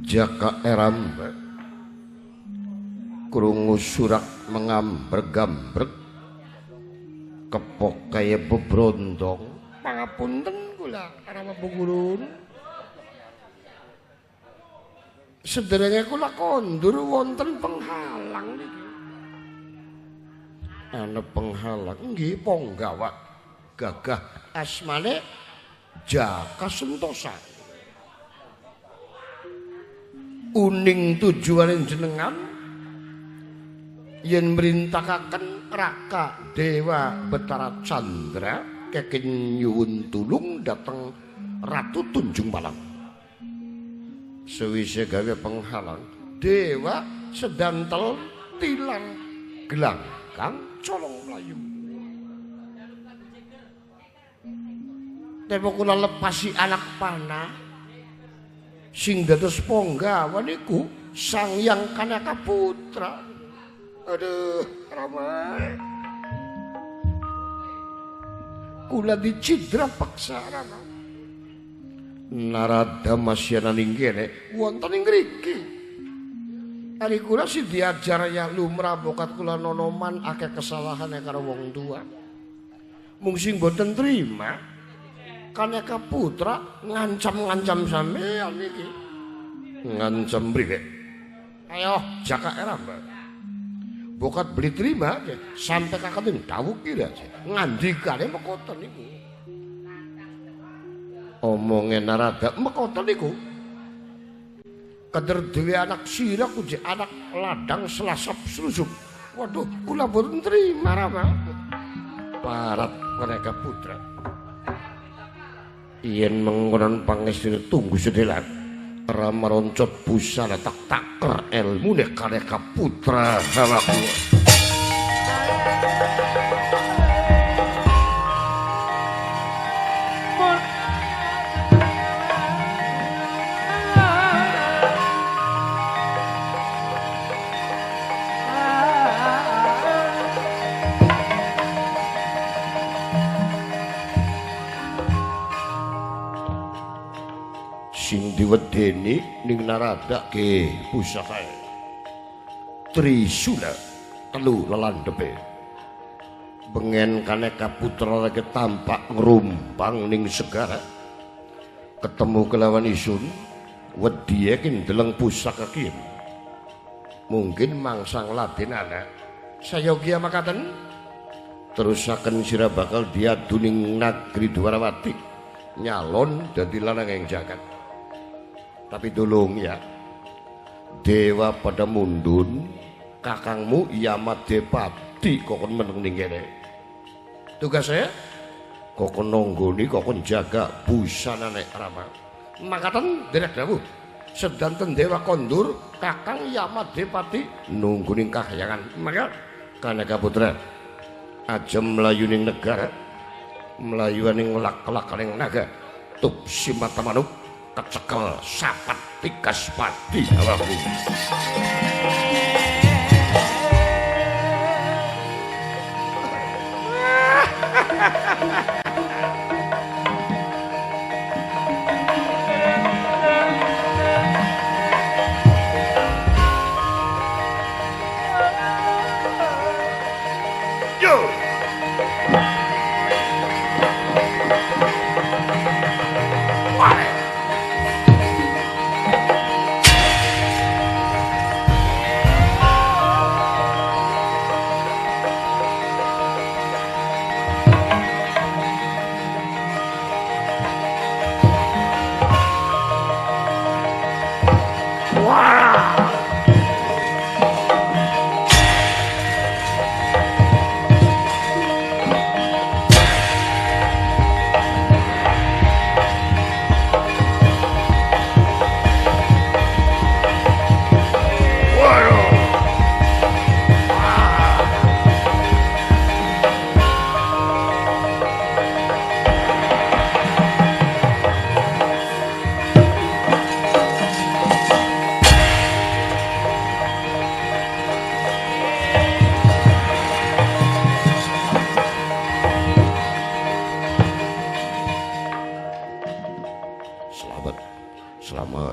Jaka Eramba krungu surak mengambreg-ambreg kepok kaya bebrondong pangapunten kula Rama Bungurun sederenge kula kondur wonten penghalang niki ana penghalang nggih Ponggawak gagah asmane Jaka Sentosa uning tujuane jenengan yen mrintakaken Raka Dewa Betara Candra kenging nyuwun tulung dhateng Ratu Tunjung Malang. Sewise gawe penghalang, Dewa sedantel tilang gelanggang colong mlayu. Tempo kula lepasi anak panah sing dados Ponggawa niku Sang Hyang Kanaka Putra. Aduh, Rama. Kula dicidra paksa Rama. Narada masyana ninggene wonten ing ngriki. Ari kula sing diajar ya lumrah bokat kula nonoman akeh kesalahane karo wong tua. Mung sing boten trima Kanaka Putra ngancam-ngancam sampeyan iki. Ngancam mriki. Ayo Jaka Eramba. Bokat beli terima aja sampai kakatin dawuh kira aja ngandikane mekoten niku omonge Narada mekoten niku keder dhewe anak sira kuwi anak ladang selasap selusup waduh kula boten trima Rama parat Kanaka Putra yen mengkonon pangestune tunggu sedelan Rama roncot busana tak taker elmune Kanaka Putra hawaku sing diwedeni ning Narada ke pusakae Trisula telu lelandhepe bengen Kanaka Putra lagi tampak ngrumpang ning segara ketemu kelawan isun wedi iki ndeleng pusaka ki mungkin mangsang ladenana sayogi makaten terusaken sira bakal diadu ning nagri Dwarawati nyalon dadi lanang ing jagat. Tapi tolong ya, Dewa pada mundun, kakangmu Yamadepati kokon meneng ning kene. Tugas saya, kokon nonggoni, kokon jaga busanane Rama. Makaten derek dawuh, sedanten Dewa kondur, kakang Yamadepati nunggu ning kahyangan. Maka Kanaka Putra, aja melayu ning negara, melayu ning lak-lak ning naga, tup simata manuk. Kecekel sapat tikas pati awaku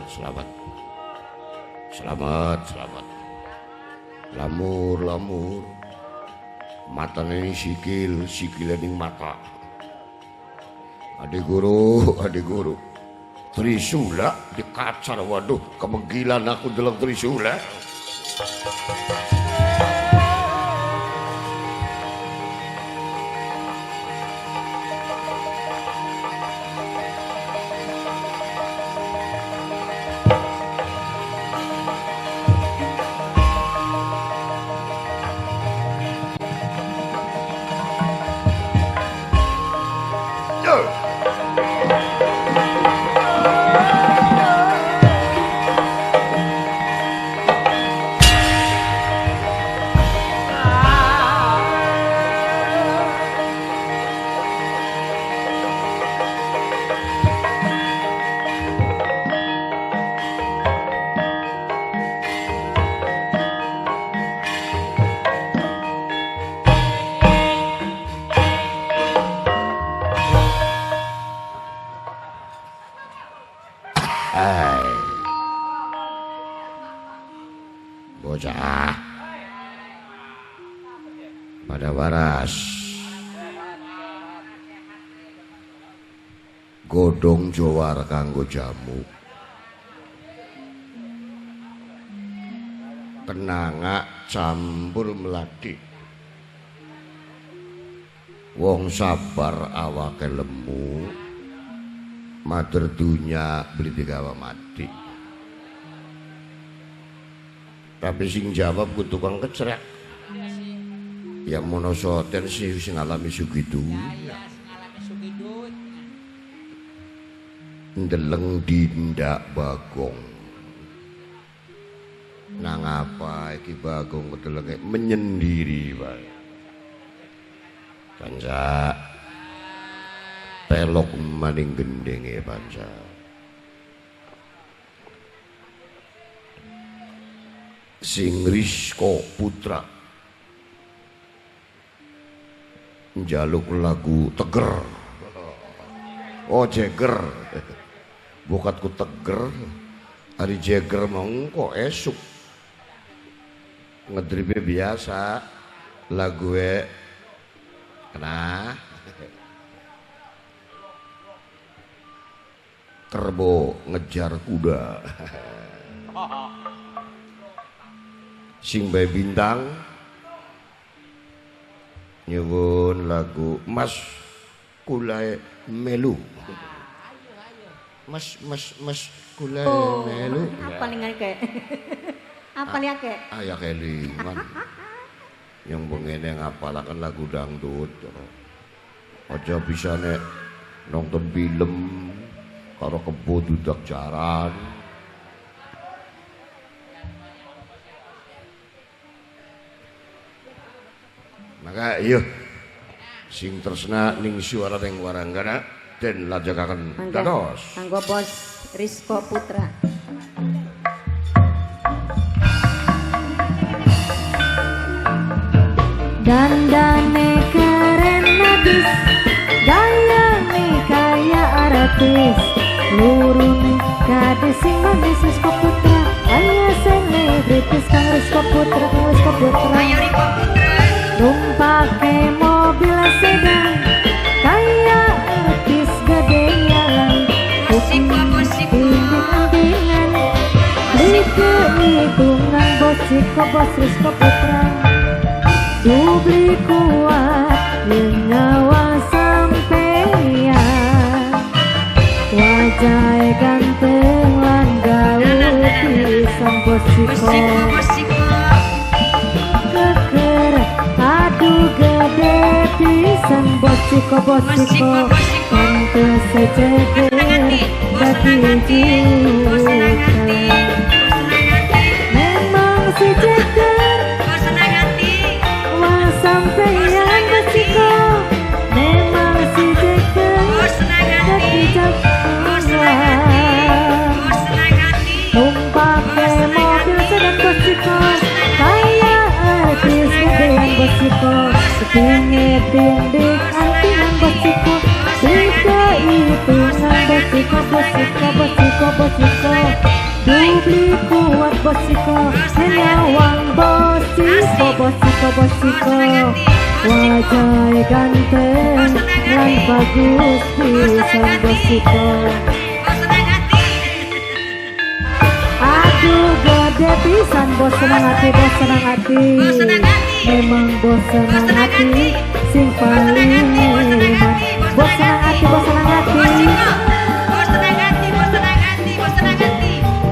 selamat. Selamat, selamat. Lamur, lamur. Matane ning sikil, sikile ning mata. Adik guru. Trisula dikacar, waduh, kemegilan aku delok Trisula. Bocah pada waras godhong jowar kanggo jamu kenanga campur melati wong sabar awake lemu matur dunya beli digawa mati. Tapi sing jawab ku tukang kecrek. Ya monosoten sih sing ngalami sugidu. Ndeleng dindak Bagong. Nang apa iki Bagong kedelenge menyendiri bae. Panca pelok maning gendenge panca. Sing Rizko Putra njaluk lagu Teger. Oh Jeger. Bokatku Teger. Ari Jeger mau kok esuk. Ngedribe biasa lagu kena Kerbo ngejar kuda. Sing Bae Bintang nyuwun lagu Mas Kulae Melu. Mas Kulae Melu. Apa lingan ke? Apa lihat ke? Aya kelingan. Yang bengene ngapalaken lagu dangdut. Aja bisane nonton film karo kebo dudak jaran. Maka iya sing tresna ning suara ning waranggana den lajakaken dados kanggo Bos Rizko Putra. Dandane keren habis, gayane kaya artis, lurune kade sing manis Rizko Putra, kaya selebritis kang Rizko Putra, Ayo Rizko Putra. Numpake mobil sedan kaya artis gedean Tinggal-tinggal beli kehitungan Bos Rizko Putra Dubli kuat nyawa sampeyan Wajah ganteng lan gaul pisan Bos Rizko gede pisan bosiko pantes sejeger dadi juta memang si jeger wah sampeyan bosiko memang si jeger dadi juta numpake mobil sedang bosiko kaya artis gedean bosiko Dinding antingan bosiko Bika hitungan bosiko Dubli kuat bosiko, nyawang bosiko, bosiko. Wajah ganteng, lan bagus pisan bosiko. Aduh gede pisan bos senang hati, memang bos senang hati, sing paling eman. Bos senang hati,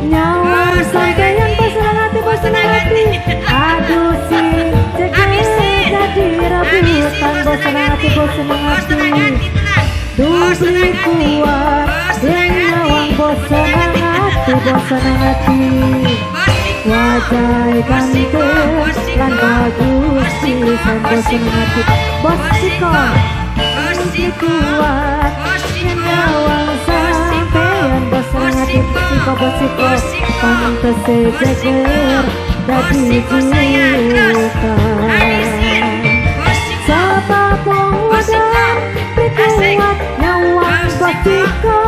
nyawa sampeyan bos senang hati, aduh sing cekel jadi rebutan. Bos senang hati, dubli kuat, nyawang bos senang hati. Wajah ganteng lan bagus pisan bos senang hati. Bosiko kuat, nyawang sampeyan bos senang hati. Bosiko pantes jeger dadi jutaan. Sepapung udah prikuat nyawang bosiko.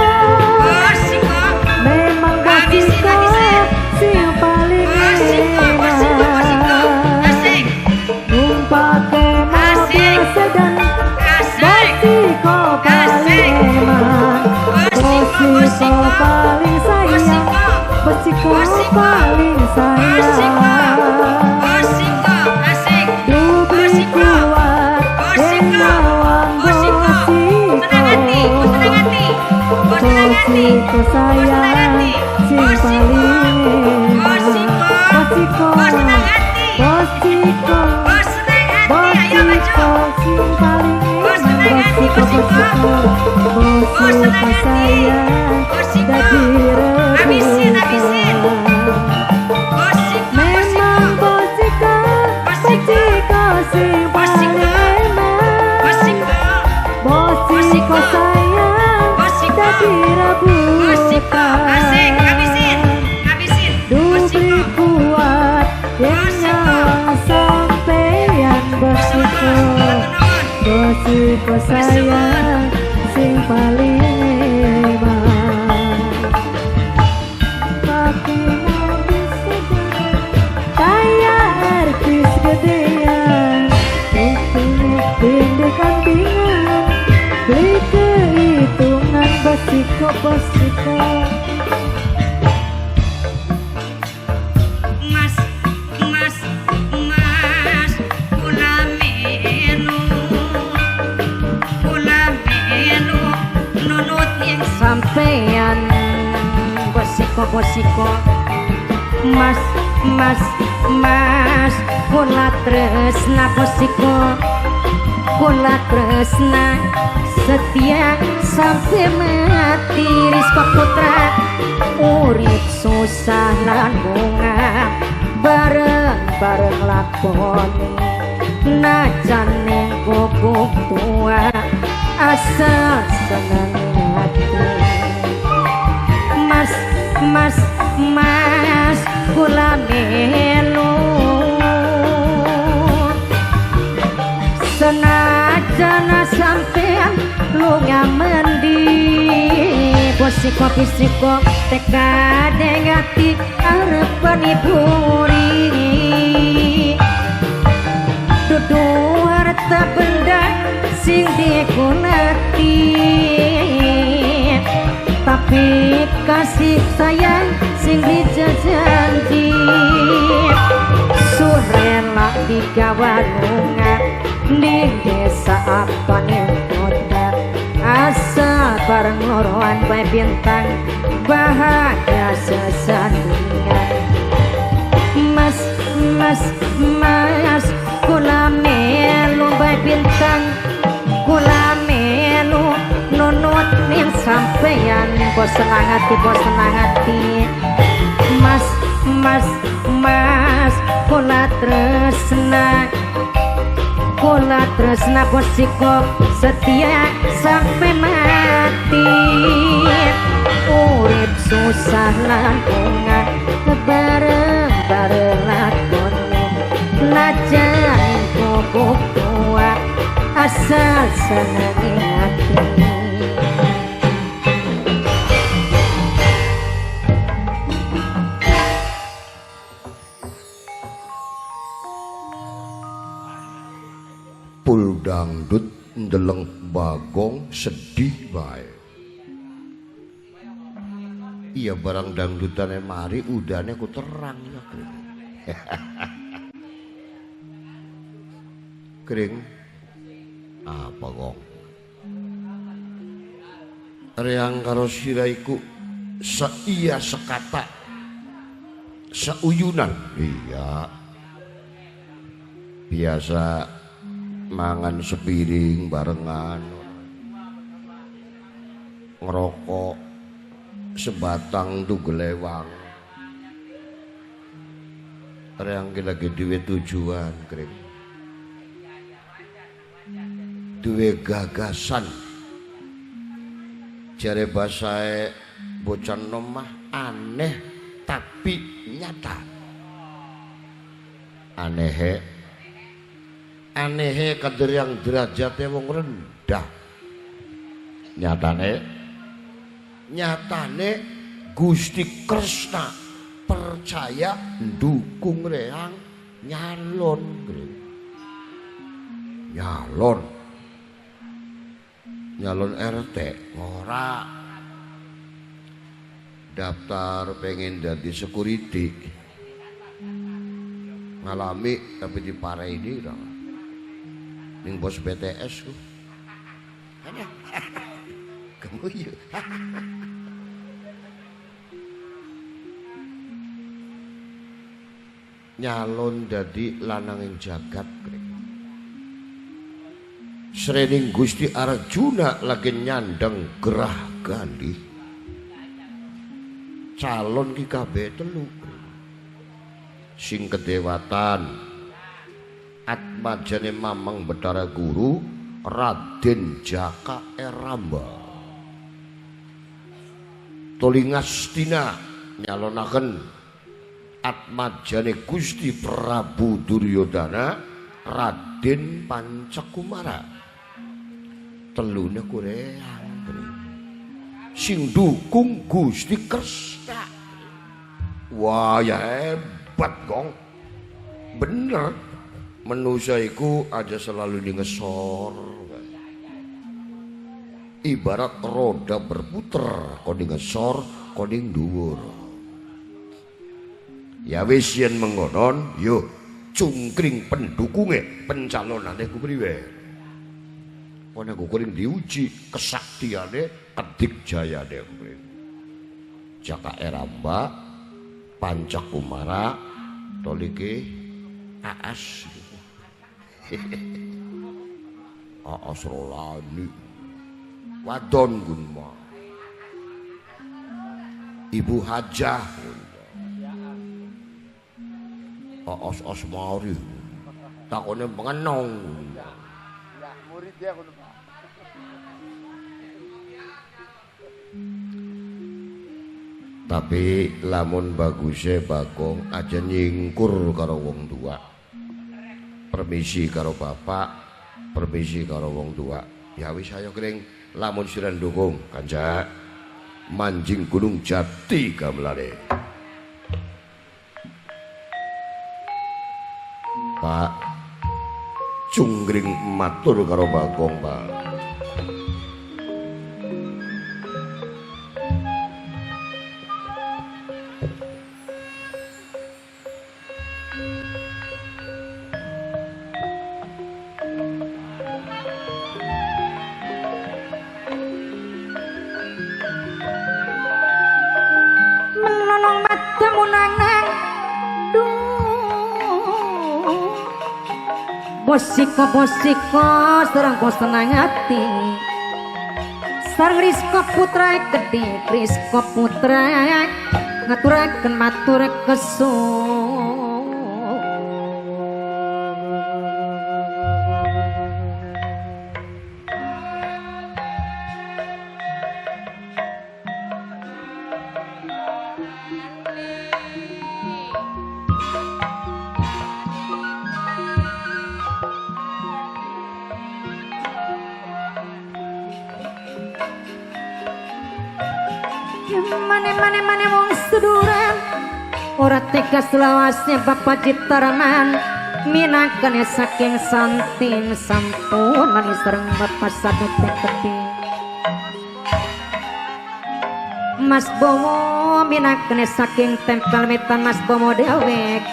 Memang bosiko sing paling eman. Numpake mobil sedan, bosiko paling eman. Bosiko paling sayang, bosiko paling sayang. Dubli kuat, nyawang bosiko. Bosiko sayang, sing paling eman. Bosiko sing paling eman. Bosiko sayang dadi rebutan. Memang bosiko sing paling eman. Bosiko sayang dadi rebutan. Dubli kuat, nyawang sampeyan bosiko. Bosiko sayang sing paling eman. Pakai mobil sedan, kayak artis gedean. Pindah kampingan, beli kehitungan bosiko. Sampeyan bosiko, mas, kula tresna bosiko, kula tresna setia sampai mati. Rispa putra urip susah lan bunga, bareng lakoni najan ning guguk tua, asal seneng hati. Mas, kula melu senajan sampean lunga mendi. Bosiko tekad ngati arep panipuri. Dudu harta benda sing dikunati, tapi kasih sayang sing dijanji. Surela digawa lunga di desa apane kota, asa bareng loroan bae bintang bahagia sesandingan. Mas, kula melu bae bintang, kula melu nunut ning sampeyan. Bos senang hati. Mas, kula tresna bosiko setia sampai mati. Urip susah lan bunga, bareng lakoni najan kok tua, asal seneng hati. dangdut ndeleng Bagong sedih bae. Iya barang dangdutane mari udane ku terang ya Kring. Kring apa kong? Reang karo siraiku seiya sekata seuyunan. Iya biasa mangan sepiring barengan ngerokok sebatang tugelewang. Reang lagi duwe tujuan Kring, duwe gagasan. Jare basahe bocah nom mah aneh tapi nyata. Anehe kader yang derajate wong rendah. Nyatane Gusti Kresna percaya ndukung Reang nyalon. Nyalon RT ora daftar pengen jadi security ngalami tapi diparai ini ning bos BTS ku kamu yuk nyalon dadi lananging jagat Srening Gusti Arjuna lagi nyandang gerah gandhi calon ki kabeh telu sing kedewatan atmajane Mamang Betara Guru Raden Jaka Eramba Tolingastina nyalonaken atmajane Gusti Prabu Duryodana Raden Pancakumara telune kureang sing dukung Gusti Kresna. Wah ya hebat kong bener manusia iku aja selalu di ngesor ibarat roda berputar kau di ngesor kau di dhuwur ya wis yen mengonon yo cungkring pendukunge pencalonane ku priwe ana ku kuring diuji kesaktiane kedik jayane Jaka Eramba Pancakumara tolike Aas Aas Rolani wadon gunma Ibu Hajah Aas Asmari takone pengenong murid dia kudu tapi lamun bagusnya Bagong aja nyingkur karo wong tua permisi karo bapak permisi karo wong tua ya wis ayo Kring lamun siran dukung kanca manjing gunung jati gamelane Pak cungkring matur karo Bagong Pak Bosiko serang bos tenang hati sareng Rizko Putra gede Rizko Putra ngaturaken matur kesun mane wong seduran ora tegas lawasnya Bapak Citaraman minangkane saking santing sampun sareng bapak sadut teketi Mas Bowo minangkane saking tempel metan Mas Bowo dewek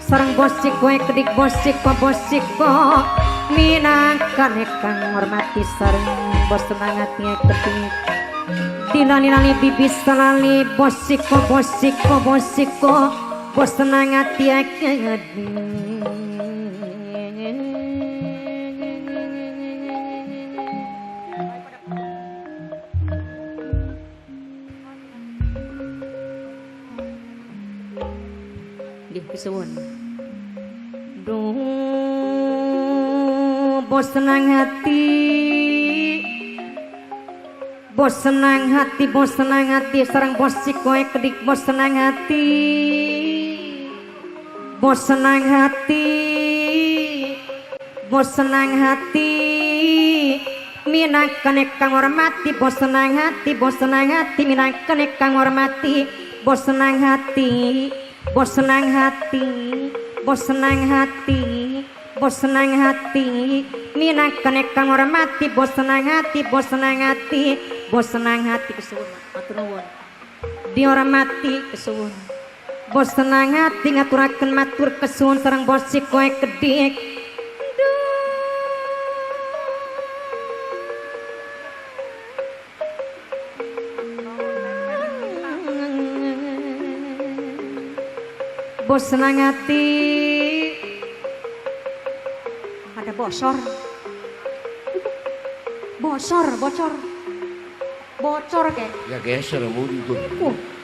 sareng bosik kowe kedik bosik minangkane kang hormati sareng bos semangati ketik dilani-lani bibis salali bosiko bos semangati kedik kesuwun duh bos senang hati sareng bos kowe kedik bos senang hati minangkane kang hormati bos senang hati minangkane kang hormati bos senang hati minangkane kang hormati bos senang hati kesuwun matur nuwun dihormati kesuwun bos senang hati ngaturaken matur kesuwun sareng bos kowe kedik bos senang hati ada bocor kayak ya geser mundur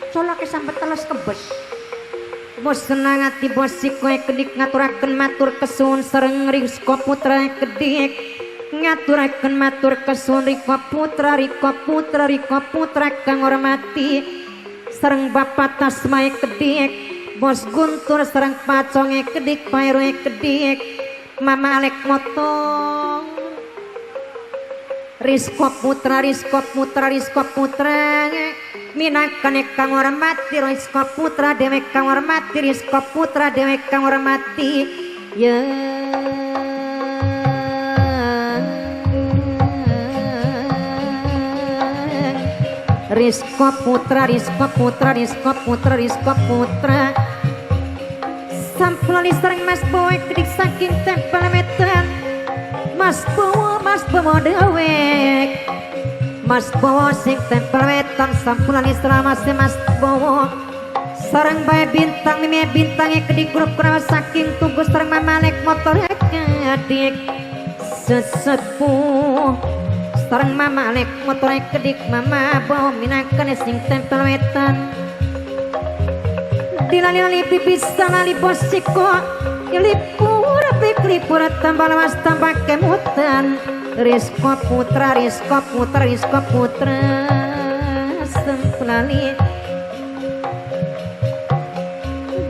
colake sampai teles kebes bos senang hati bos kowe kedik ngaturaken matur kesuwun sareng Riko Putra kedik ngaturaken matur kesuwun Riko Putra kang hormati sareng bapak Tasmae kedik bos Guntur sareng paconge kedik Pairoe kedik Mama Alek motong Riko Putra minangkane kang hormati Riko Putra dewek kang hormati Riko Putra dewek kang hormati ya Riko Putra sampulani sareng Mas Bowo kedik saking tempel metan Mas Bowo dewek Mas Bowo sing tempel metan sampulani sareng Mas Bowo sareng bae bintang mimi bintange kedik grup kerawas saking tugus sareng Mamalek motor kedik sesepuh sareng Mamalek motor kedik Mama Bowo minangkane sing tempel metan dilali pipis salali bosiko lipur tambah mas tambah kemutan Riko Putra sempulali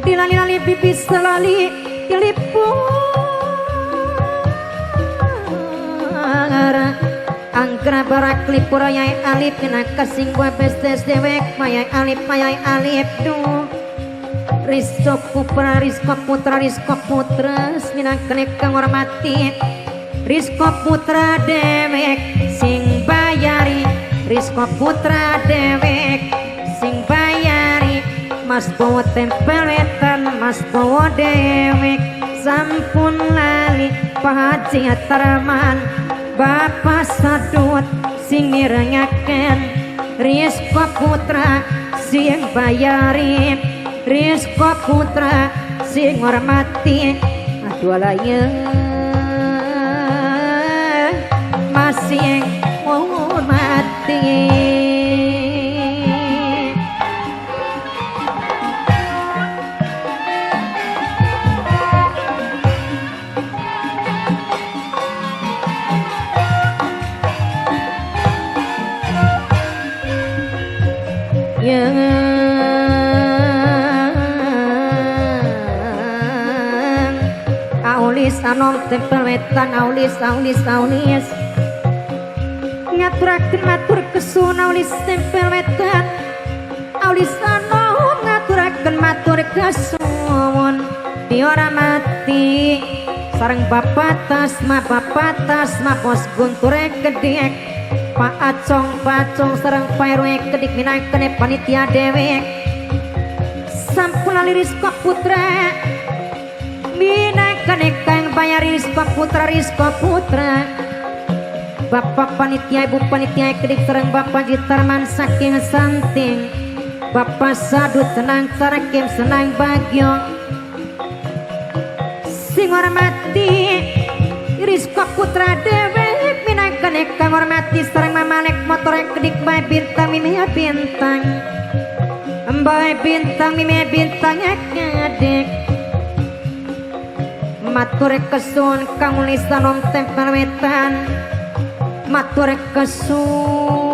dilali pipis salali lipur anggra barak lipur ayai alip kena kasing gua bestes dewek mayai alip duh Riko Putra minangkane kang hormati Riko Putra dewek sing bayari Riko Putra dewek sing bayari Mas Bowo tempel wetan Mas Bowo dewek sampun lali Pak Haji Atraman Bapak Sadut sing mirengaken Riko Putra sing bayari Riko Putra sing hormati aduh alayeng masih hormati anom tempel wetan aulis ngaturaken matur kesuwun aulis tempel wetan aulis anom ngaturaken matur kesuwun dihormati sareng bapak tasma pos gunture kedek Pak Acong Pacong sareng Pairwe kedik minangkene panitia dewek sampuna liris kok putra minangkene kang bayar Rizko Putra Bapak panitia Ibu panitia kedik sareng Bapak Jitarman saking santing Bapak Sadut senang Sarakim senang Bagyo sing hormati Rizko Putra dewek minangkene kang hormati sareng mamanek motor kedik bae bintang mimih bintang bae bintang mimih bintang kadek matur kesun kang ulisan om tempel wetan matur kesun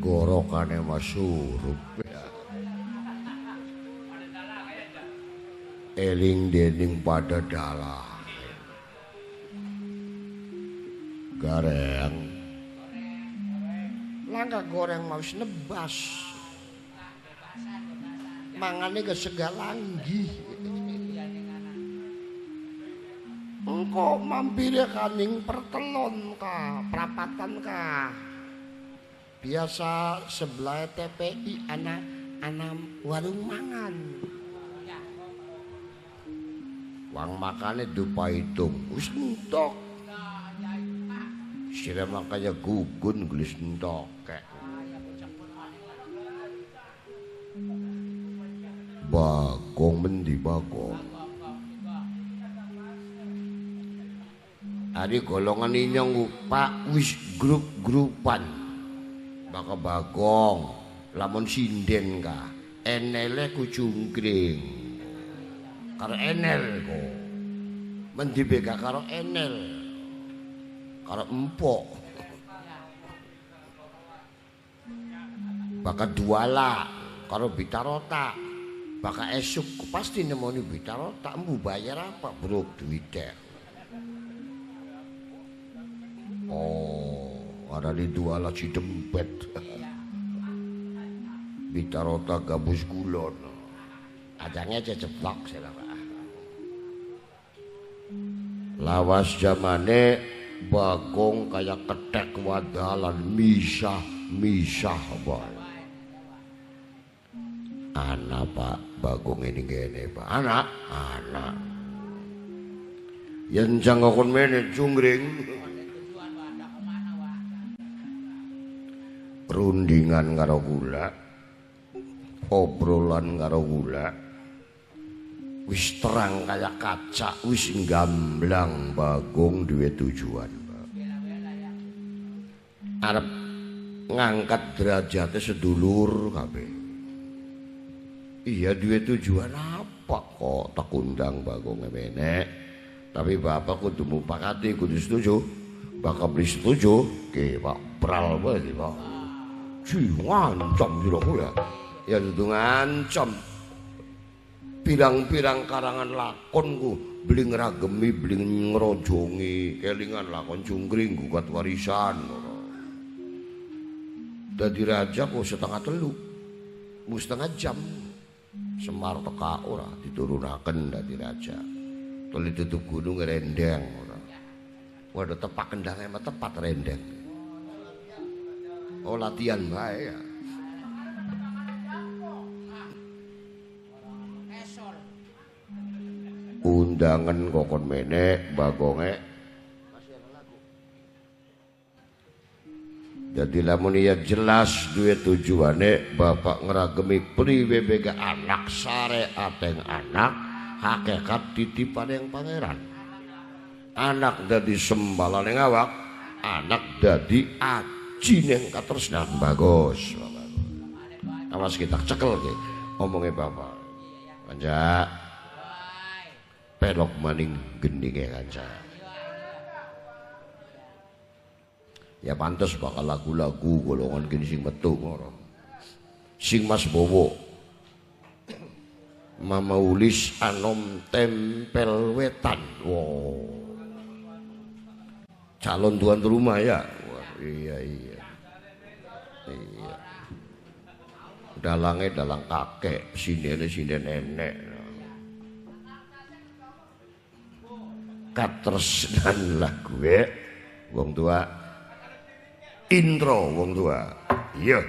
gorokane masurup ya. Eling dening pada dalah gareng langka goreng mau nebas mangane ke segalanggi engko mampir kaning pertelon ka prapatan ka biasa sebelah TPI anak warung mangan wang makane dupa hitung wis entok sira makanya gugun gelis entok Bagong mendi Bagong ari golongan inyong Pak wis grup-grupan baka Bagong lamun sinden ka enele ku cungkring karo enel ko mendi beka karo enel karo empok bakal duala karo Bitarota bakal esuk pasti nemoni Bitarota mbu bayar apa bro duitnya oh ada di duala si dempet Bitarota gabus kulon ajangnya aja ceplok saya pak lawas zamane Bagong kayak ketek wadalan misah boy anak pak Bagong ini gini pak anak yang jangan mene cungring rundingan karo gula obrolan karo gula wis terang kayak kaca wis gamblang Bagong duwe tujuan arep ngangkat derajatnya sedulur kabeh iya duwe tujuan apa kok tak undang Bagong menek tapi bapak kudu mupakati kudu setuju bakal beli setuju ke pak pral bae pak ngancam jero ya dudu ngancam pirang-pirang karangan lakonku beli ngeragemi beli ngerojongi kelingan lakon cungkring gugat warisan dadi raja kok setengah telu setengah jam Semar teka ora diturunaken dadi raja tuli tutup gunung rendeng ora waduh tepak kendangnya mah tepat rendeng oh latihan bae ya undangan kokon menek Bagonge jadi lamun iya jelas duwe tujuane bapak ngeragemi priwe bega anak sare ateng anak hakikat titipan yang pangeran anak dadi sembalan yang awak anak dadi aji yang katresnan bagus awas kita cekel ke ngomongnya bapak kanca pelok maning gending ya kanca ya pantes bakal lagu-lagu golongan gini sing metu ngono sing Mas Bowo Mama Ulis anom tempel wetan wow calon tuan rumah ya wah, iya dalangnya dalang kakek sini nenek katresnan lagu wong tua intro wong tua iya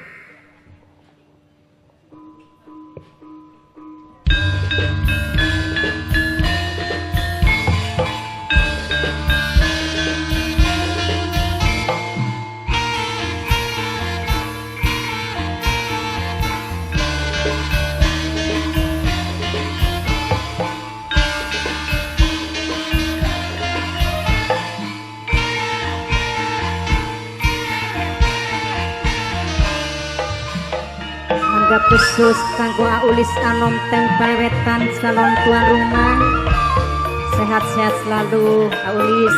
khusus kanggo Aulis anom tempel wetan calon tuan rumah sehat-sehat selalu Aulis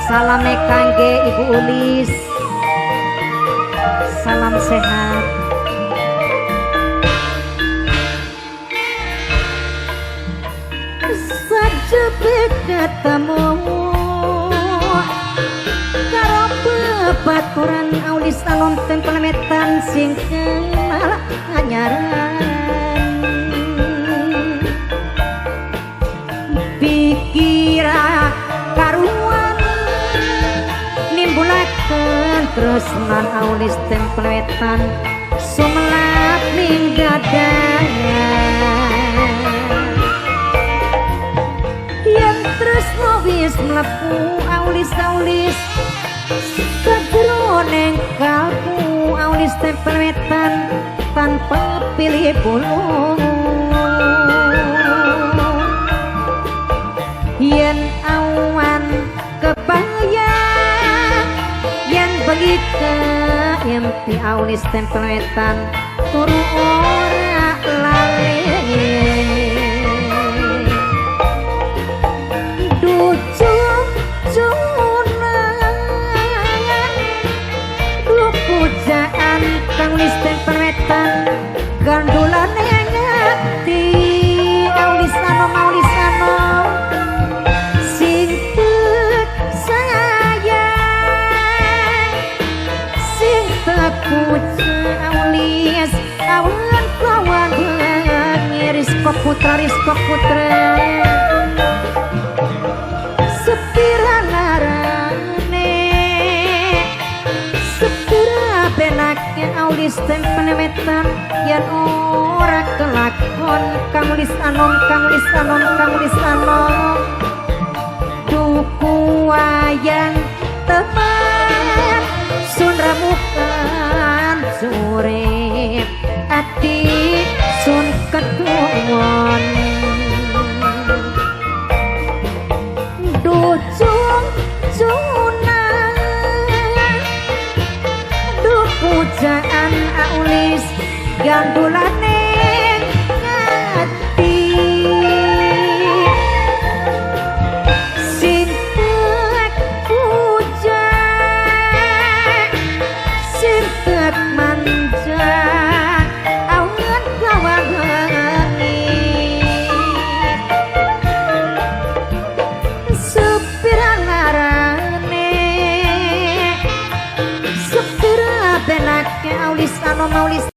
salame kangge Ibu Ulis salam sehat sajebet katamu karo bebaturan Aulis anom tempel wetan sing kenal nyaran pikira karuan nimbulaken tresnan Aulis tempel wetan sumelap ning dadanya yen tresno wis mlebu Aulis sajroning kalbu Aulis tempel wetan tanpa pilih bulu yen awan kebayang yen begitu impi Aulis tempel wetan turu ora lali ducun-cunan lu pujaan Aulis Putra Rizko Putra sepira larane sepira benake aulis tempenemetan yang ora kelakon kamulis anom duku wayang teman sun ramukan sore ati sun ketuwon ducung cuna du pujaan aulis gandulane ngati sintek puja sintek manja awan kawangi sepira larane sepira benake aulis anom aulis